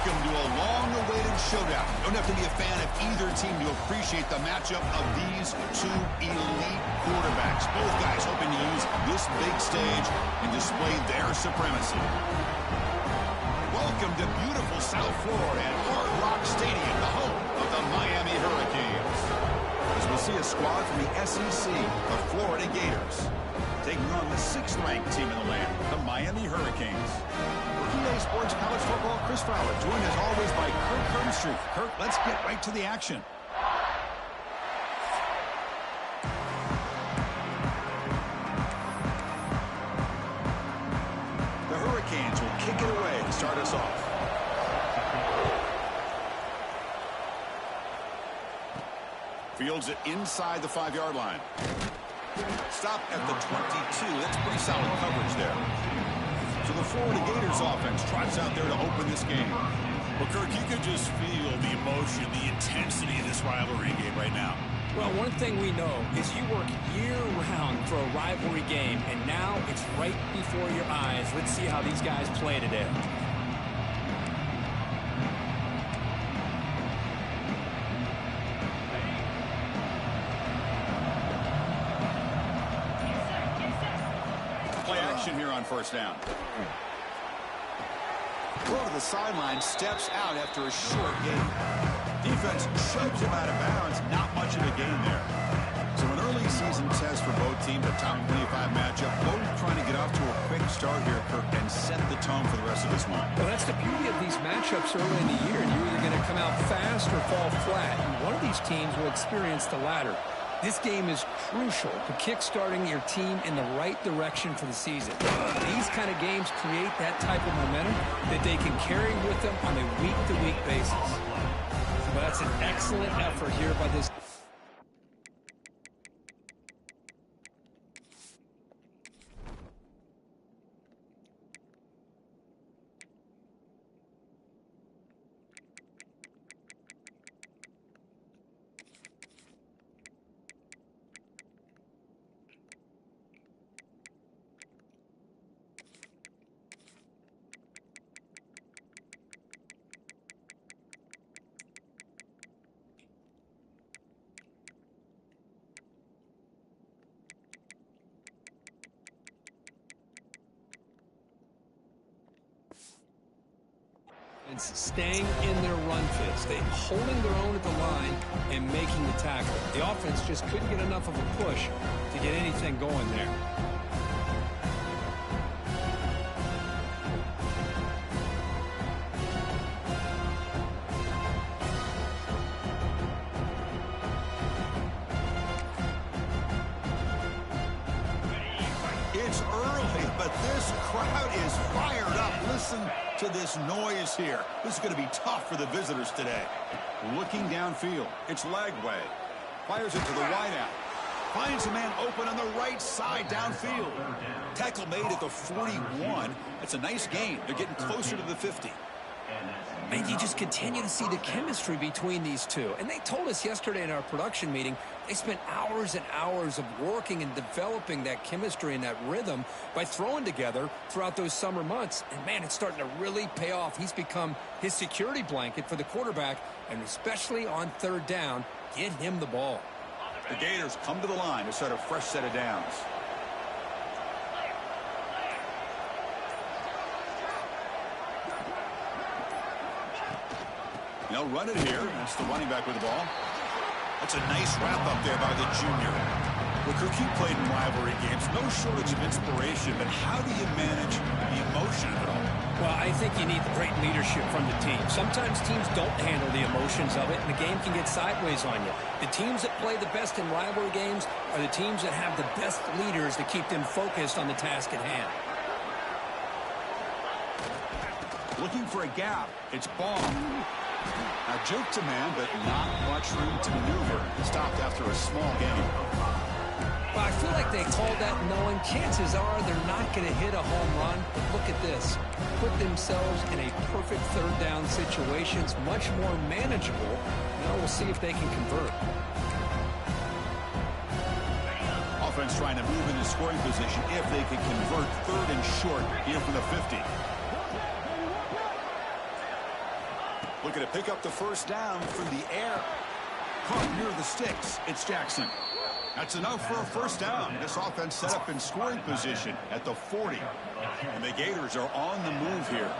Welcome to a long-awaited showdown. You don't have to be a fan of either team to appreciate the matchup of these two elite quarterbacks. Both guys hoping to use this big stage and display their supremacy. Welcome to beautiful South Florida at Hard Rock Stadium, the home of the Miami Hurricanes. As we'll see a squad from the SEC, the Florida Gators, taking on the 6th-ranked team in the land, the Miami Hurricanes. For EA Sports College Football, Chris Fowler, joined as always by Kirk Hermstreet. Kirk, let's get right to the action. The Hurricanes will kick it away to start us off. Fields it inside the 5-yard line. Stop at the 22. That's pretty solid coverage there. So the Florida Gators offense trots out there to open this game. Well, Kirk, you could just feel the emotion, the intensity of this rivalry game right now. Well, one thing we know is you work year-round for a rivalry game, and now it's right before your eyes. Let's see how these guys play today. Play action here on first down. Go to the sideline, steps out after a short gain. Defense shoves him out of bounds. Not much of a gain there. So an early season test for both teams, a top 25 matchup. Both trying to get off to a quick start here, Kirk, and set the tone for the rest of this one. Well, that's the beauty of these matchups early in the year. You're either going to come out fast or fall flat, and one of these teams will experience the latter. This game is crucial to kick-starting your team in the right direction for the season. These kind of games create that type of momentum that they can carry with them on a week-to-week basis. Well, that's an excellent effort here by this. Staying in their run fits, they holding their own at the line and making the tackle. The offense just couldn't get enough of a push to get anything going there. It's early, but this crowd is fired up. Listen to this noise here. This is going to be tough for the visitors today. Looking downfield, it's Lagway. Fires it to the wideout. Finds a man open on the right side downfield. Tackle made at the 41. That's a nice gain. They're getting closer to the 50. And you just continue to see the chemistry between these two. And they told us yesterday in our production meeting, they spent hours and hours of working and developing that chemistry and that rhythm by throwing together throughout those summer months. And, man, it's starting to really pay off. He's become his security blanket for the quarterback, and especially on third down, get him the ball. The Gators come to the line to start a fresh set of downs. They'll run it here. That's the running back with the ball. That's a nice wrap up there by the junior. Well, Kirk, you played in rivalry games. No shortage of inspiration, but how do you manage the emotion of it all? Well, I think you need great leadership from the team. Sometimes teams don't handle the emotions of it, and the game can get sideways on you. The teams that play the best in rivalry games are the teams that have the best leaders to keep them focused on the task at hand. Looking for a gap. It's Ball. Now, juke to man, but not much room to maneuver. Stopped after a small gain. Well, I feel like they called that knowing chances are they're not going to hit a home run. But look at this. Put themselves in a perfect third down situation. It's much more manageable. Now we'll see if they can convert. Offense trying to move into scoring position if they can convert third and short here from the 50. Looking to pick up the first down through the air. Caught near the sticks. It's Jackson. That's enough for a first down. This offense set up in scoring position at the 40. And the Gators are on the move here.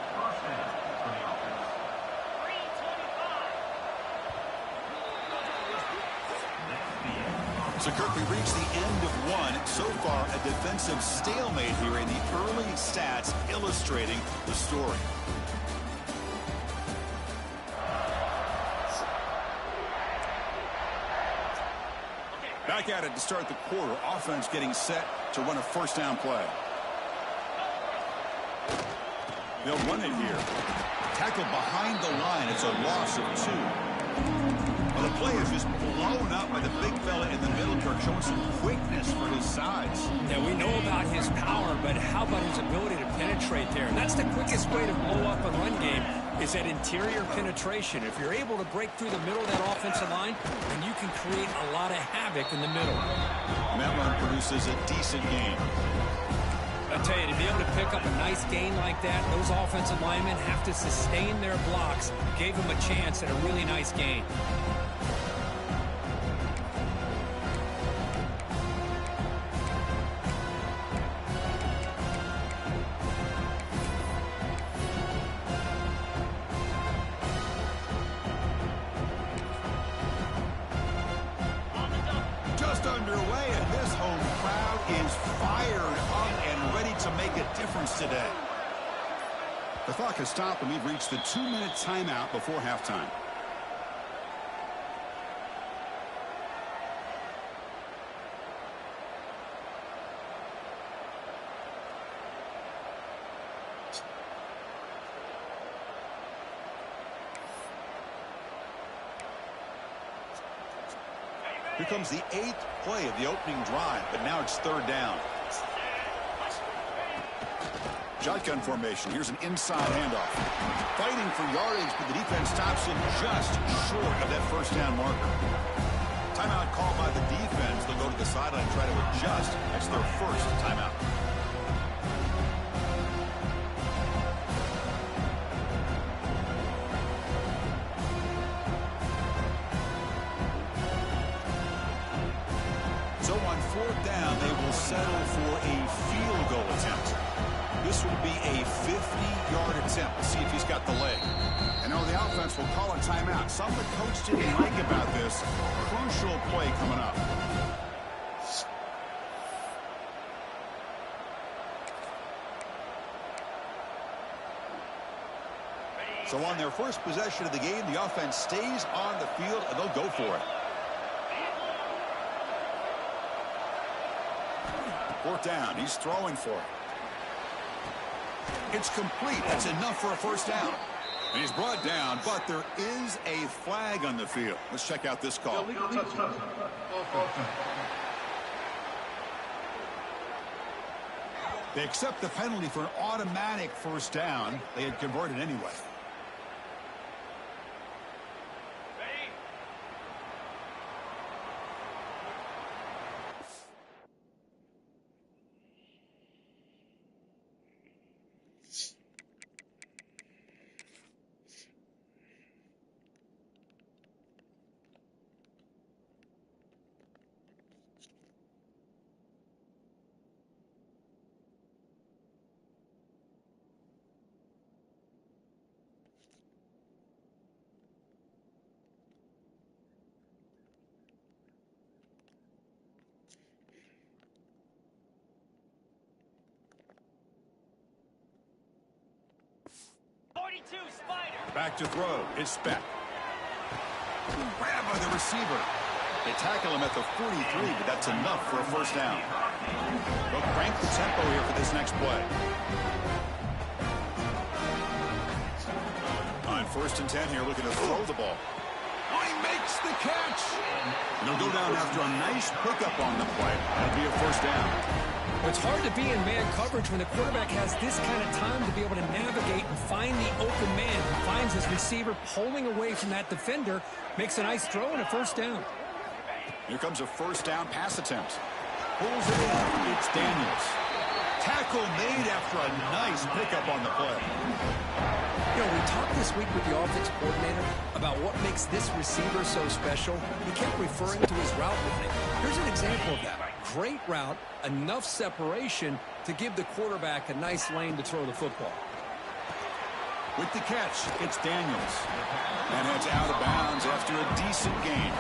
So, Kirk, we reached the end of one. So far, a defensive stalemate here, in the early stats illustrating the story. Back at it to start the quarter. Offense getting set to run a first down play. They'll run it here. Tackled behind the line. It's a loss of 2. Well, the play is just blown up by the big fella in the middle. Kirk showing some quickness for his size. Yeah, we know about his power, but how about his ability to penetrate there? And that's the quickest way to blow up a run game, is that interior penetration. If you're able to break through the middle of that offensive line, then you can create a lot of havoc in the middle. And that run produces a decent gain. I tell you, to be able to pick up a nice gain like that, those offensive linemen have to sustain their blocks. Gave him a chance at a really nice gain. Just underway, and this home crowd is fired up and ready to make a difference today. The clock has stopped, and we've reached the 2-minute timeout before halftime. Here comes the 8th play of the opening drive, but now it's third down. Shotgun formation. Here's an inside handoff. Fighting for yardage, but the defense stops him just short of that first down marker. Timeout called by the defense. They'll go to the sideline and try to adjust. That's their first timeout. So on fourth down, they will settle for a field goal attempt. This will be a 50-yard attempt. Let's see if he's got the leg. And now the offense will call a timeout. Something the coach didn't like about this. Crucial play coming up. So on their first possession of the game, the offense stays on the field, and they'll go for it. Fourth down. He's throwing for it. It's complete. That's enough for a first down. And he's brought down, but there is a flag on the field. Let's check out this call. They accept the penalty for an automatic first down. They had converted anyway. Back to throw. It's Speck. Grab by the receiver. They tackle him at the 43, but that's enough for a first down. They'll crank the tempo here for this next play. On 1st and 10 here, looking to throw the ball. Oh, he makes the catch. And they'll go down after a nice pickup on the play. That'll be a first down. It's hard to be in man coverage when the quarterback has this kind of time to be able to navigate and find the open man. He finds his receiver pulling away from that defender, makes a nice throw and a first down. Here comes a first down pass attempt. Pulls it in. It's Daniels. Tackle made after a nice pickup on the play. You know, we talked this week with the offense coordinator about what makes this receiver so special. He kept referring to his route running. Here's an example of that. Great route, enough separation to give the quarterback a nice lane to throw the football. With the catch, it's Daniels. And heads out of bounds after a decent gain.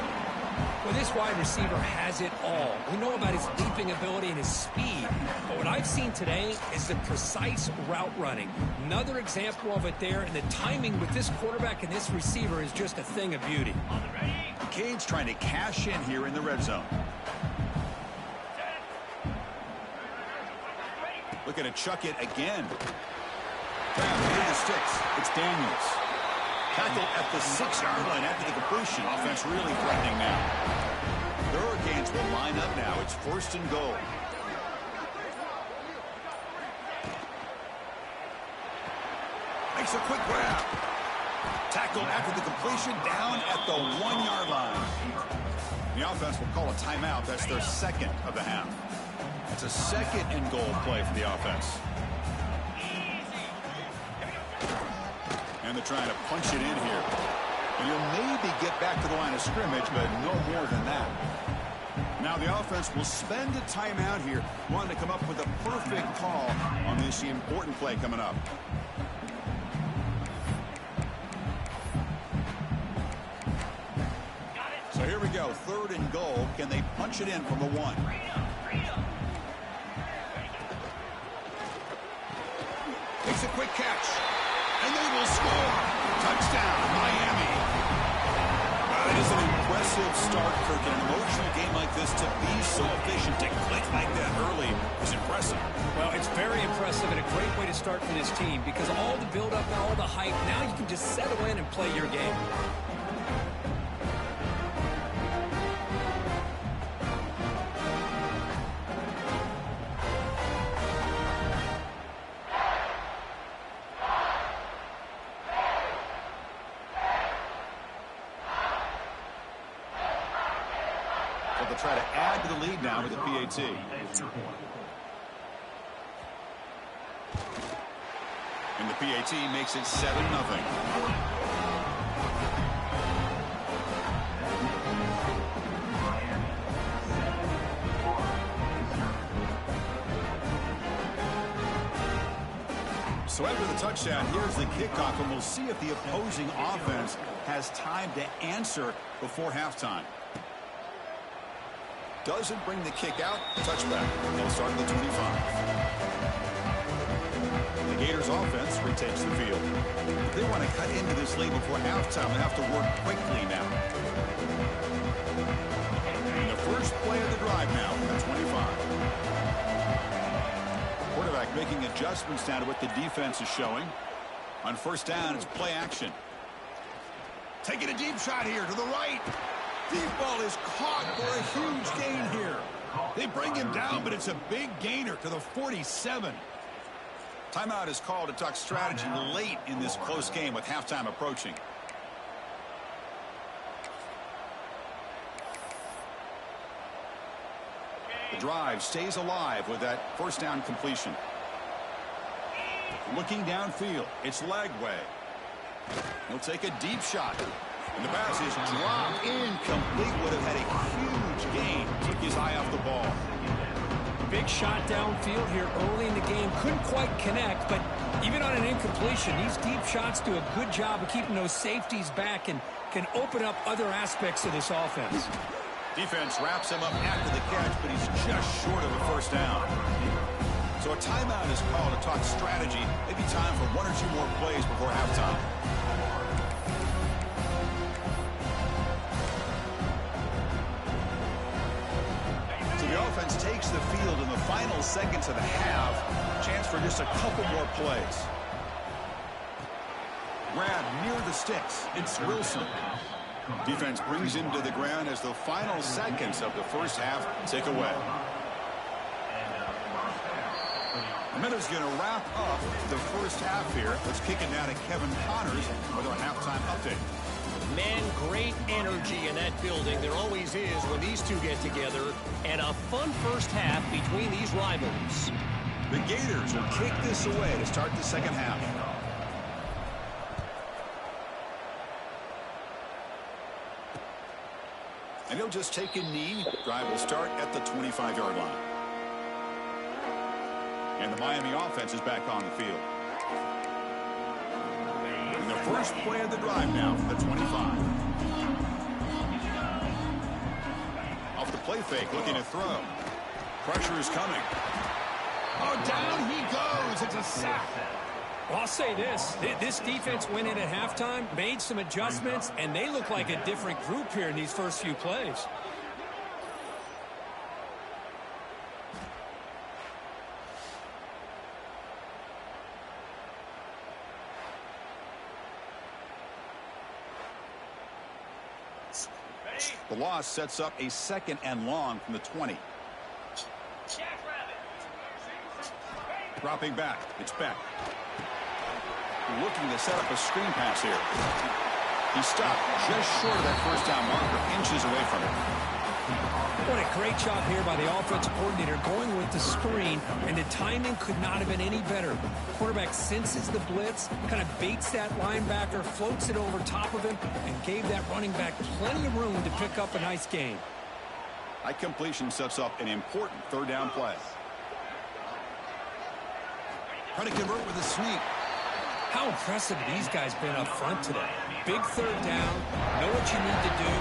Well, this wide receiver has it all. We know about his leaping ability and his speed. But what I've seen today is the precise route running. Another example of it there, and the timing with this quarterback and this receiver is just a thing of beauty. Cade's trying to cash in here in the red zone. Looking to chuck it again. Grab near the sticks. It's Daniels. Tackled at the 6-yard line after the completion. Offense really threatening now. The Hurricanes will line up now. It's 1st and goal. Makes a quick grab. Tackled after the completion down at the 1-yard line. The offense will call a timeout. That's their second of the half. It's a 2nd and goal play for the offense. And they're trying to punch it in here. And you'll maybe get back to the line of scrimmage, but no more than that. Now the offense will spend a timeout here, wanting to come up with a perfect call on this important play coming up. So here we go, 3rd and goal. Can they punch it in from the 1? Makes a quick catch. And they will score. Touchdown, Miami. Well, it is an impressive start, Kirk. An emotional game like this to be so efficient, to click like that early is impressive. Well, it's very impressive and a great way to start for this team because all the build-up and all the hype, now you can just settle in and play your game. They'll try to add to the lead now with the PAT. And the PAT makes it 7-0. So after the touchdown, here's the kickoff, and we'll see if the opposing offense has time to answer before halftime. Doesn't bring the kick out. Touchback. They'll start at the 25. The Gators offense retakes the field. If they want to cut into this lead before halftime, they have to work quickly now. And the first play of the drive now at 25. Quarterback making adjustments now to what the defense is showing. On 1st down, it's play action. Taking a deep shot here to the right. Deep ball is caught for a huge gain here. They bring him down, but it's a big gainer to the 47. Timeout is called to talk strategy late in this close game with halftime approaching. The drive stays alive with that 1st down completion. Looking downfield, it's Lagway. He'll take a deep shot. And the pass is dropped incomplete. Would have had a huge gain. Took his eye off the ball. Big shot downfield here early in the game. Couldn't quite connect, but even on an incompletion, these deep shots do a good job of keeping those safeties back and can open up other aspects of this offense. Defense wraps him up after the catch, but he's just short of a 1st down. So a timeout is called to talk strategy. Maybe time for 1 or 2 more plays before halftime. The offense takes the field in the final seconds of the half. Chance for just a couple more plays. Grab near the sticks. It's Wilson. Defense brings him to the ground as the final seconds of the 1st half tick away. The minute's going to wrap up the 1st half here. Let's kick it now to Kevin Connors with our halftime update. Man, great energy in that building. There always is when these two get together. And a fun 1st half between these rivals. The Gators will kick this away to start the 2nd half. And he'll just take a knee. Drive will start at the 25-yard line. And the Miami offense is back on the field. And the first play of the drive now from the 25. Off the play fake, looking to throw. Pressure is coming. Oh, down he goes. It's a sack. Well, I'll say this. This defense went in at halftime, made some adjustments, and they look like a different group here in these first few plays. The loss sets up a 2nd and long from the 20. Dropping back. It's Beck. Looking to set up a screen pass here. He stopped just short of that first down marker, inches away from it. What a great job here by the offensive coordinator going with the screen, and the timing could not have been any better. Quarterback senses the blitz, kind of baits that linebacker, floats it over top of him, and gave that running back plenty of room to pick up a nice gain. That completion sets up an important 3rd down play. Trying to convert with a sneak. How impressive have these guys been up front today? Big 3rd down, know what you need to do,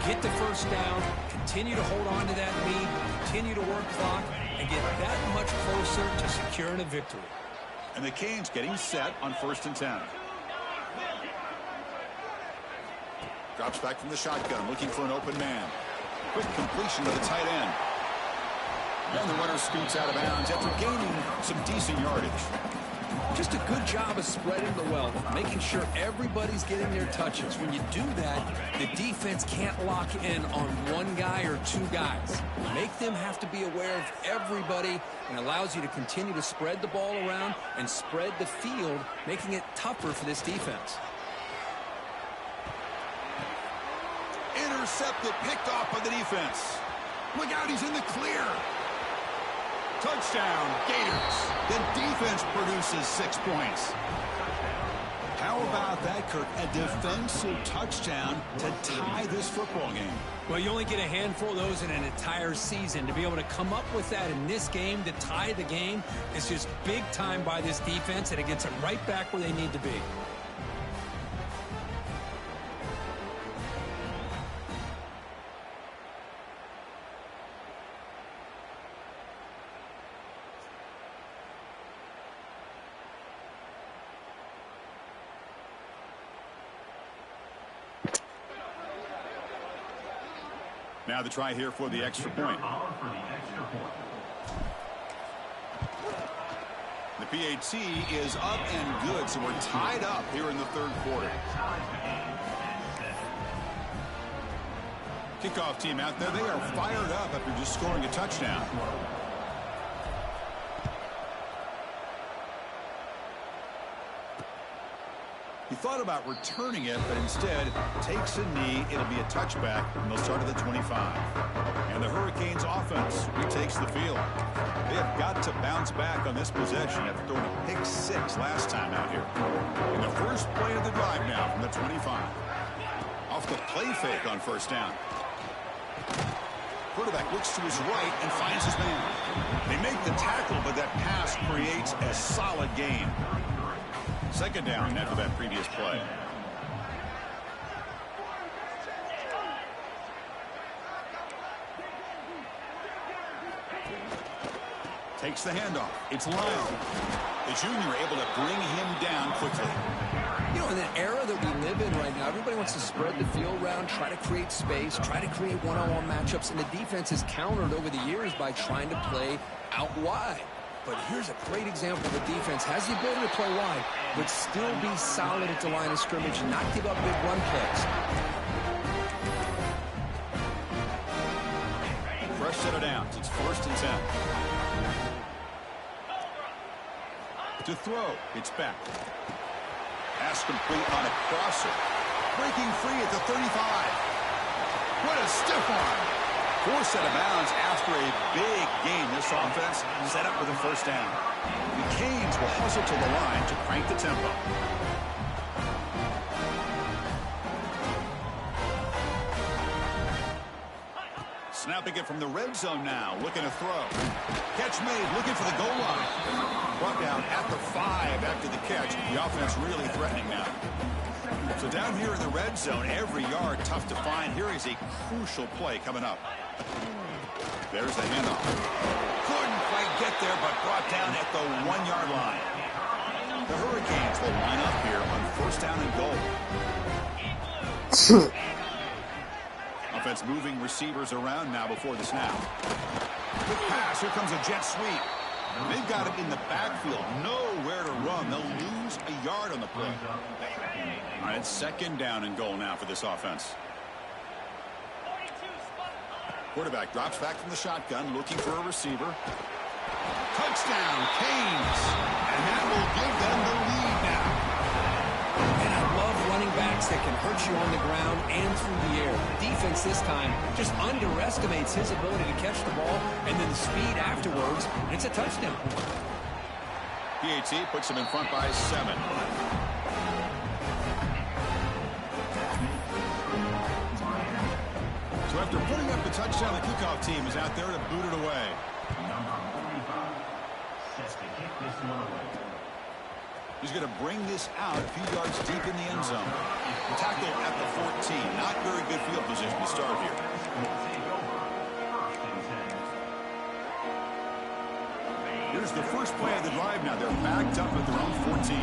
get the first down, continue to hold on to that lead, continue to work clock, and get that much closer to securing a victory. And the Canes getting set on 1st and 10. Drops back from the shotgun, looking for an open man. Quick completion to the tight end. And the runner scoots out of bounds after gaining some decent yardage. Just a good job of spreading the wealth, making sure everybody's getting their touches. When you do that, the defense can't lock in on one guy or 2 guys. Make them have to be aware of everybody, and allows you to continue to spread the ball around and spread the field, making it tougher for this defense. Intercepted, picked off by the defense. Look out, he's in the clear. Touchdown, Gators. The defense produces 6 points. How about that, Kirk? A defensive touchdown to tie this football game. Well, you only get a handful of those in an entire season. To be able to come up with that in this game to tie the game is just big time by this defense, and it gets them right back where they need to be. Now the try here for the extra point. The PAT is up and good, so we're tied up here in the 3rd quarter. Kickoff team out there, they are fired up after just scoring a touchdown. He thought about returning it, but instead takes a knee. It'll be a touchback, and they'll start at the 25. And the Hurricanes offense retakes the field. They have got to bounce back on this possession after throwing a pick 6 last time out here. And the first play of the drive now from the 25. Off the play fake on 1st down. Quarterback looks to his right and finds his man. They make the tackle, but that pass creates a solid gain. 2nd down after that previous play. Takes the handoff. It's Lyle. The junior able to bring him down quickly. You know, in an era that we live in right now, everybody wants to spread the field around, try to create space, try to create one-on-one matchups, and the defense has countered over the years by trying to play out wide. But here's a great example. The defense has the ability to play wide, but still be solid at the line of scrimmage and not give up big run plays. Fresh set of downs. It's 1st and 10. To throw, it's back. Pass complete on a crosser. Breaking free at the 35. What a stiff arm. 4 set of bounds after a big game. This offense set up with a 1st down. The Canes will hustle to the line to crank the tempo. Snapping it from the red zone now, looking to throw. Catch made, looking for the goal line. Brought down at the 5 after the catch. The offense really threatening now. So down here in the red zone, every yard tough to find. Here is a crucial play coming up. There's the handoff. Couldn't quite get there, but brought down at the 1-yard line. The Hurricanes will line up here on first down and goal. Offense moving receivers around now before the snap. Quick pass. Here comes a jet sweep. They've got it in the backfield. Nowhere to run. They'll lose a yard on the play. All right, second down and goal now for this offense. Quarterback drops back from the shotgun, looking for a receiver. Touchdown, Canes. And that will give them the lead now. And I love running backs that can hurt you on the ground and through the air. The defense this time just underestimates his ability to catch the ball and then the speed afterwards. And it's a touchdown. PAT puts him in front by 7. So after putting up the touchdown, the kickoff team is out there to boot it away. He's going to bring this out a few yards deep in the end zone. Tackle at the 14. Not very good field position to start here. Here's the first play of the drive now. They're backed up at their own 14.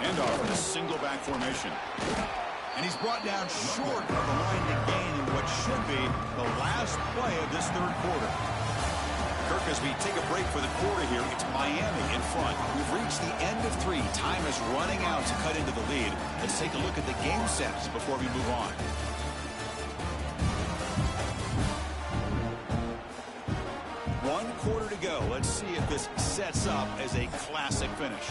Handoff in a single back formation. And he's brought down short of the line to gain in what should be the last play of this third quarter. Kirk, as we take a break for the quarter here, it's Miami in front. We've reached the end of 3. Time is running out to cut into the lead. Let's take a look at the game sets before we move on. One quarter to go. Let's see if this sets up as a classic finish.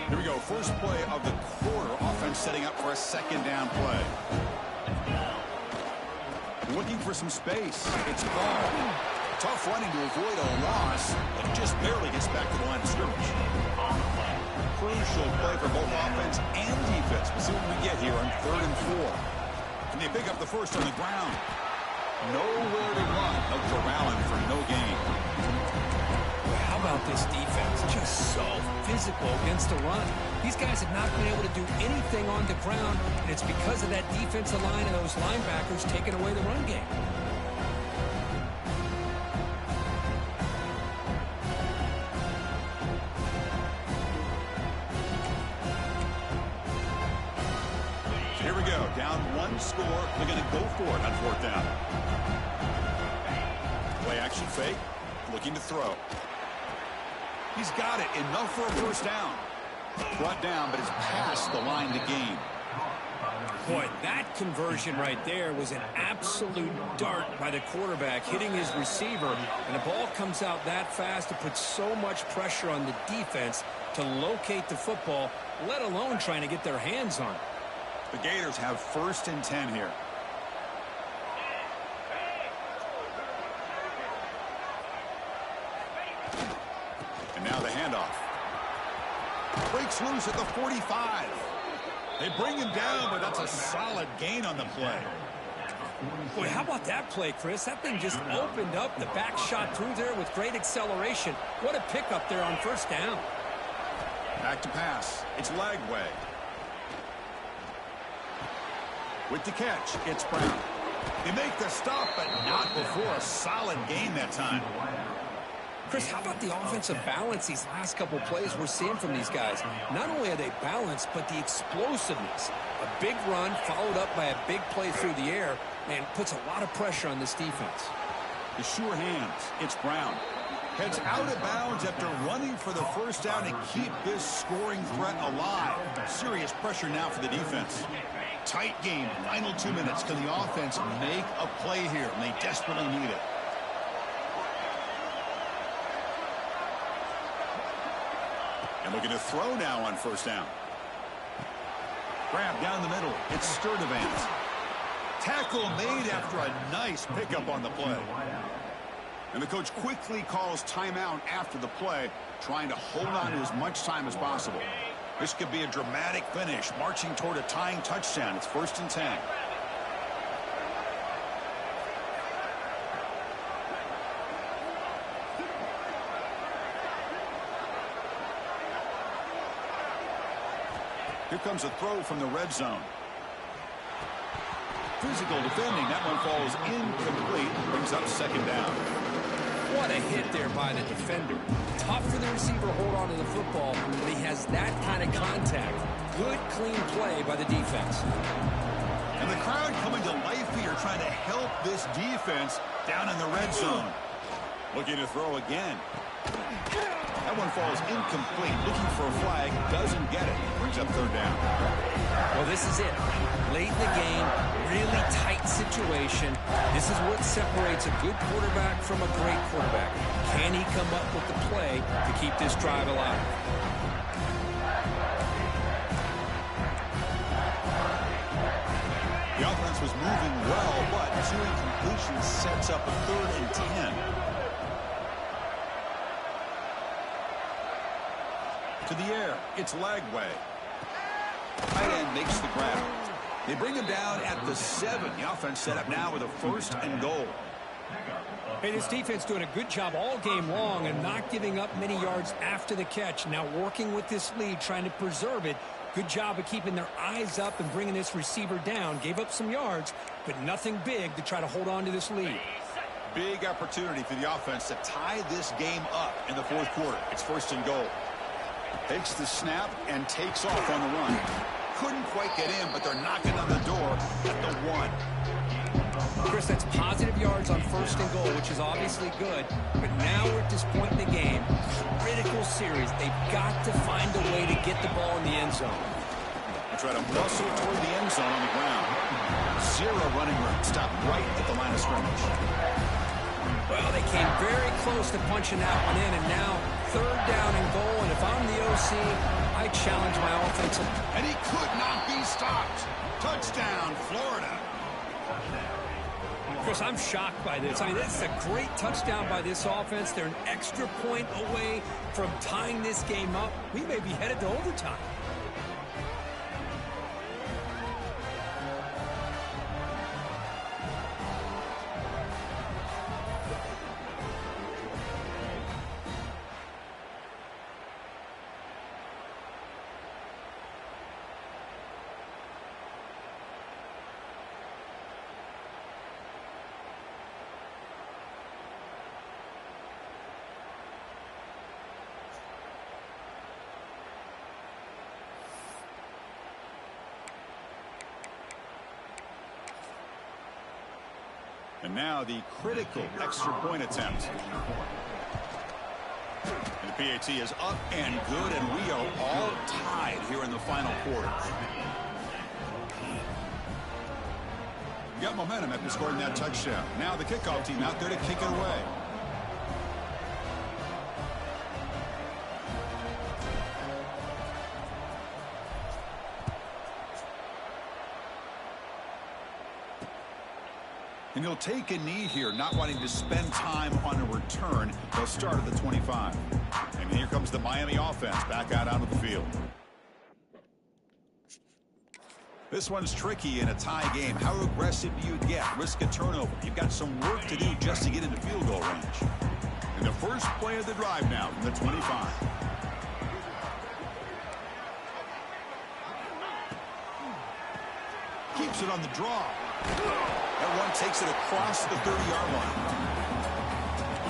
Here we go. First play of the quarter. Offense setting up for a second down play. Looking for some space. It's ball. Tough running to avoid a loss, but just barely gets back to the line of scrimmage. Crucial play for both offense and defense. We'll see what we get here on 3rd and 4. Can they pick up the first on the ground? Nowhere to run. They'll corral him for no gain. How about this defense? Just so physical against the run. These guys have not been able to do anything on the ground, and it's because of that defensive line and those linebackers taking away the run game. So here we go. Down 1 score. They're going to go for it on 4th down. Play action fake. Looking to throw. He's got it. Enough for a first down. Brought down, but it's past the line to gain. Boy, that conversion right there was an absolute dart by the quarterback, hitting his receiver, and the ball comes out that fast to put so much pressure on the defense to locate the football, let alone trying to get their hands on it. The Gators have 1st and 10 here. And now the handoff. Breaks loose at the 45. They bring him down, but that's a solid gain on the play. Boy, how about that play, Chris? That thing just opened up. The back shot through there with great acceleration. What a pickup there on 1st down. Back to pass. It's Lagway. With the catch, it's Brown. They make the stop, but not before a solid gain that time. Chris, how about the offensive balance these last couple plays we're seeing from these guys? Not only are they balanced, but the explosiveness. A big run followed up by a big play through the air, and puts a lot of pressure on this defense. The sure hands. It's Brown. Heads out of bounds after running for the first down to keep this scoring threat alive. Serious pressure now for the defense. Tight game. Final 2 minutes. Can the offense make a play here? And they desperately need it. And looking to throw now on 1st down. Grab down the middle. It's Sturdivant. Tackle made after a nice pickup on the play. And the coach quickly calls timeout after the play, trying to hold on to as much time as possible. This could be a dramatic finish, marching toward a tying touchdown. It's 1st and 10. Here comes a throw from the red zone. Physical defending. That one falls incomplete. Brings up 2nd down. What a hit there by the defender. Tough for the receiver to hold on to the football, but he has that kind of contact. Good, clean play by the defense. And the crowd coming to life here, trying to help this defense down in the red zone. Looking to throw again. That one falls incomplete. Looking for a flag. Doesn't get it. Brings up 3rd down. Well, this is it. Late in the game, really tight situation. This is what separates a good quarterback from a great quarterback. Can he come up with the play to keep this drive alive? The offense was moving well, but 2 incompletions sets up a 3rd and 10. To the air, it's Lagway. Tight end makes the grab. They bring him down at the 7. The offense set up now with a 1st and goal. Hey, this defense doing a good job all game long and not giving up many yards after the catch. Now working with this lead, trying to preserve it. Good job of keeping their eyes up and bringing this receiver down. Gave up some yards, but nothing big to try to hold on to this lead. Big opportunity for the offense to tie this game up in the 4th quarter. It's 1st and goal. Takes the snap and takes off on the run. Couldn't quite get in, but they're knocking on the door at the 1. Chris, that's positive yards on 1st and goal, which is obviously good. But now we're at this point in the game. Critical series. They've got to find a way to get the ball in the end zone. They try to muscle toward the end zone on the ground. 0 running room. Stopped right at the line of scrimmage. Well, they came very close to punching that one in, and now 3rd down and goal. And if I'm the OC, I challenge my offensive. And he could not be stopped. Touchdown, Florida. Chris, I'm shocked by this. I mean, this is a great touchdown by this offense. They're an extra point away from tying this game up. We may be headed to overtime. And now the critical extra point attempt. And the PAT is up and good, and we are all tied here in the final quarter. Got momentum after scoring that touchdown. Now the kickoff team out there to kick it away. And he'll take a knee here, not wanting to spend time on a return. They'll start at the 25. And here comes the Miami offense back out onto the field. This one's tricky in a tie game. How aggressive do you get? Risk a turnover. You've got some work to do just to get into field goal range. And the first play of the drive now from the 25. Keeps it on the draw. That one takes it across the 30-yard line.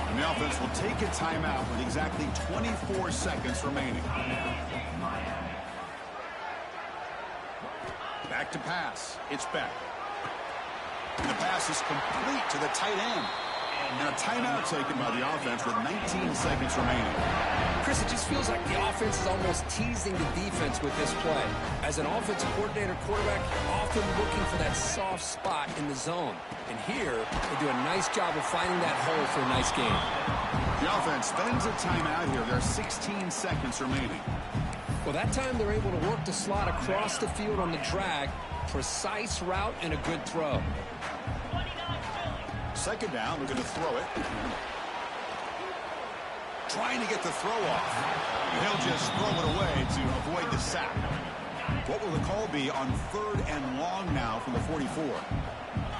And the offense will take a timeout with exactly 24 seconds remaining. Back to pass. It's back. And the pass is complete to the tight end. And a timeout taken by the offense with 19 seconds remaining. Chris, it just feels like the offense is almost teasing the defense with this play. As an offensive coordinator quarterback, you're often looking for that soft spot in the zone. And here, they do a nice job of finding that hole for a nice game. The offense spends a timeout here. There are 16 seconds remaining. Well, that time they're able to work the slot across the field on the drag. Precise route and a good throw. Second down, we're going to throw it. trying to get the throw off. He'll just throw it away to avoid the sack. What will the call be on 3rd and long now from the 44?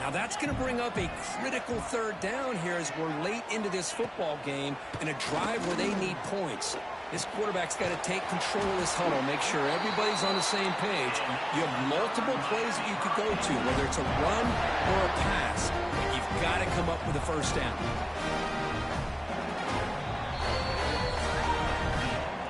Now that's going to bring up a critical 3rd down here as we're late into this football game in a drive where they need points. This quarterback's got to take control of this huddle, make sure everybody's on the same page. You have multiple plays that you could go to, whether it's a run or a pass. You've got to come up with a first down.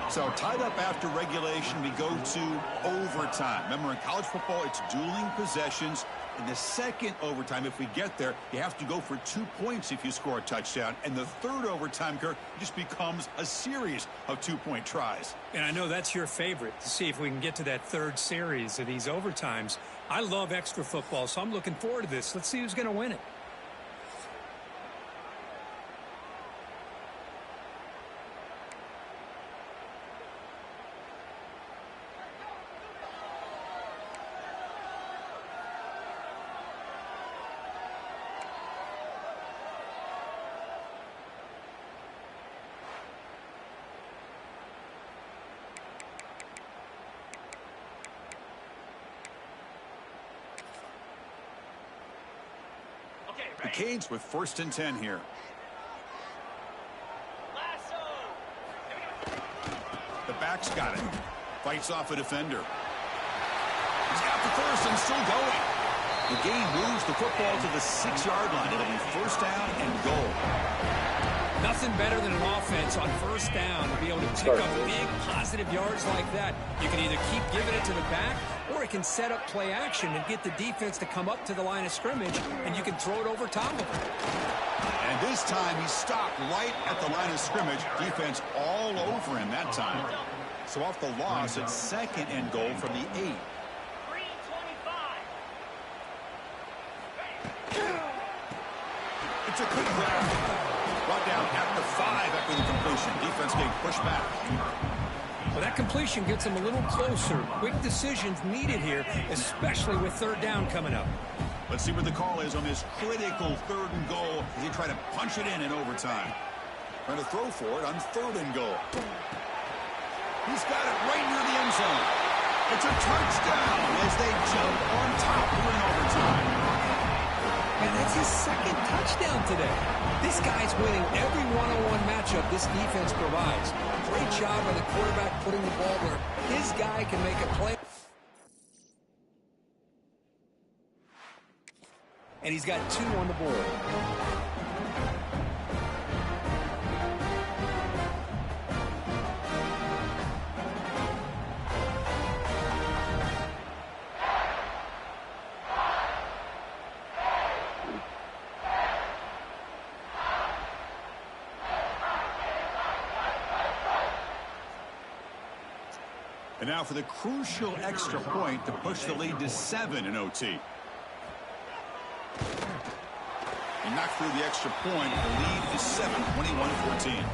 So tied up after regulation, we go to overtime. Remember, in college football, it's dueling possessions. In the second overtime, if we get there, you have to go for 2 points if you score a touchdown. And the third overtime, Kirk, just becomes a series of 2-point tries. And I know that's your favorite, to see if we can get to that 3rd series of these overtimes. I love extra football, so I'm looking forward to this. Let's see who's going to win it. The Canes with 1st and 10 here. The back's got it. Fights off a defender. He's got the first and still going. The game moves the football to the 6-yard line. It'll be 1st down and goal. Nothing better than an offense on 1st down to be able to pick up big positive yards like that. You can either keep giving it to the back, or it can set up play action and get the defense to come up to the line of scrimmage, and you can throw it over top of it. And this time he stopped right at the line of scrimmage. Defense all over him that time. So off the loss, it's 2nd and goal from the 8. It's a quick grab. Brought down at the 5 after the completion. Defense getting pushed back. Well, that completion gets them a little closer. Quick decisions needed here, especially with 3rd down coming up. Let's see what the call is on this critical 3rd and goal as he try to punch it in overtime. Trying to throw for it on 3rd and goal. He's got it right near the end zone. It's a touchdown as they jump on top here in overtime. And that's his 2nd touchdown today. This guy's winning every one-on-one matchup this defense provides. Great job by the quarterback putting the ball where his guy can make a play. And he's got 2 on the board. And now for the crucial extra point to push the lead to 7 in OT. He knocked through the extra point. The lead is 7, 21-14.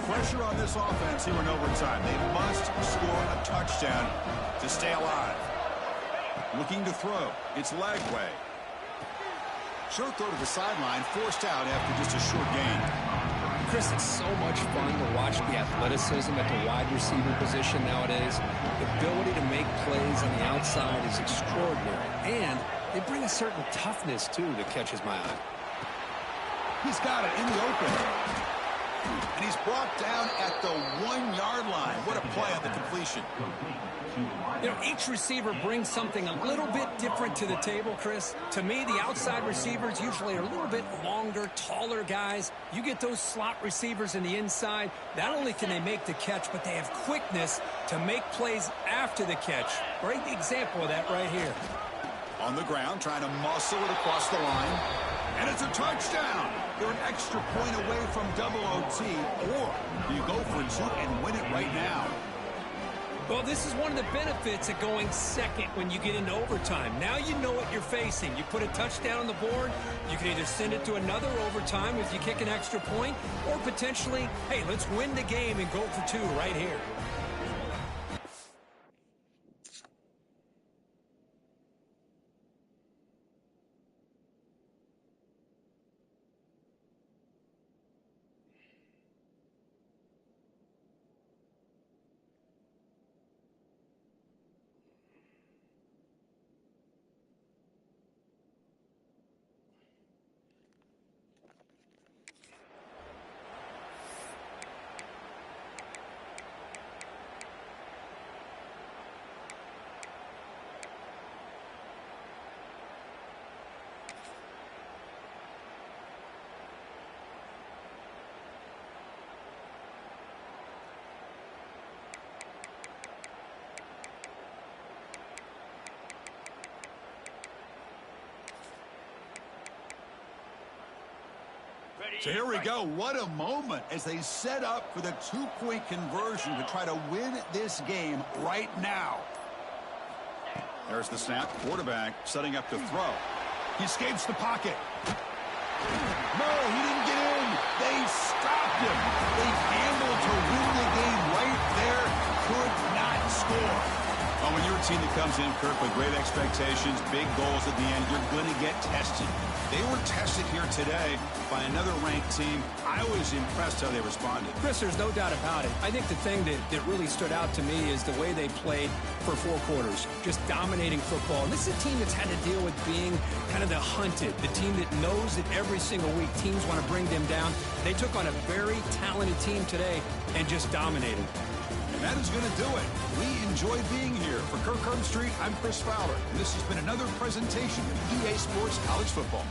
Pressure on this offense here in overtime. They must score a touchdown to stay alive. Looking to throw. It's Lagway. Short throw to the sideline, forced out after just a short gain. Chris, it's so much fun to watch the athleticism at the wide receiver position nowadays. The ability to make plays on the outside is extraordinary. And they bring a certain toughness, too, that catches my eye. He's got it in the open. And he's brought down at the 1-yard line. What a play on the completion. You know, each receiver brings something a little bit different to the table, Chris. To me, the outside receivers usually are a little bit longer, taller guys. You get those slot receivers in the inside, not only can they make the catch, but they have quickness to make plays after the catch. Great example of that right here. On the ground, trying to muscle it across the line. And it's a touchdown. They're an extra point away from double OT, or you go for 2 and win it right now. Well, this is one of the benefits of going second when you get into overtime. Now you know what you're facing. You put a touchdown on the board, you can either send it to another overtime if you kick an extra point, or potentially, hey, let's win the game and go for two right here. So here we go. What a moment as they set up for the two-point conversion to try to win this game right now. There's the snap. Quarterback setting up to throw. He escapes the pocket. No, he didn't get in. They stopped him. They gambled to win the game right there. Could not score. Well, when you're a team that comes in, Kirk, with great expectations, big goals at the end, you're going to get tested. They were tested here today by another ranked team. I was impressed how they responded. Chris, there's no doubt about it. I think the thing that really stood out to me is the way they played for 4 quarters, just dominating football. And this is a team that's had to deal with being kind of the hunted, the team that knows that every single week teams want to bring them down. They took on a very talented team today and just dominated. And that is going to do it. We enjoyed being here. For Kirk Street, I'm Chris Fowler. And this has been another presentation of EA Sports College Football.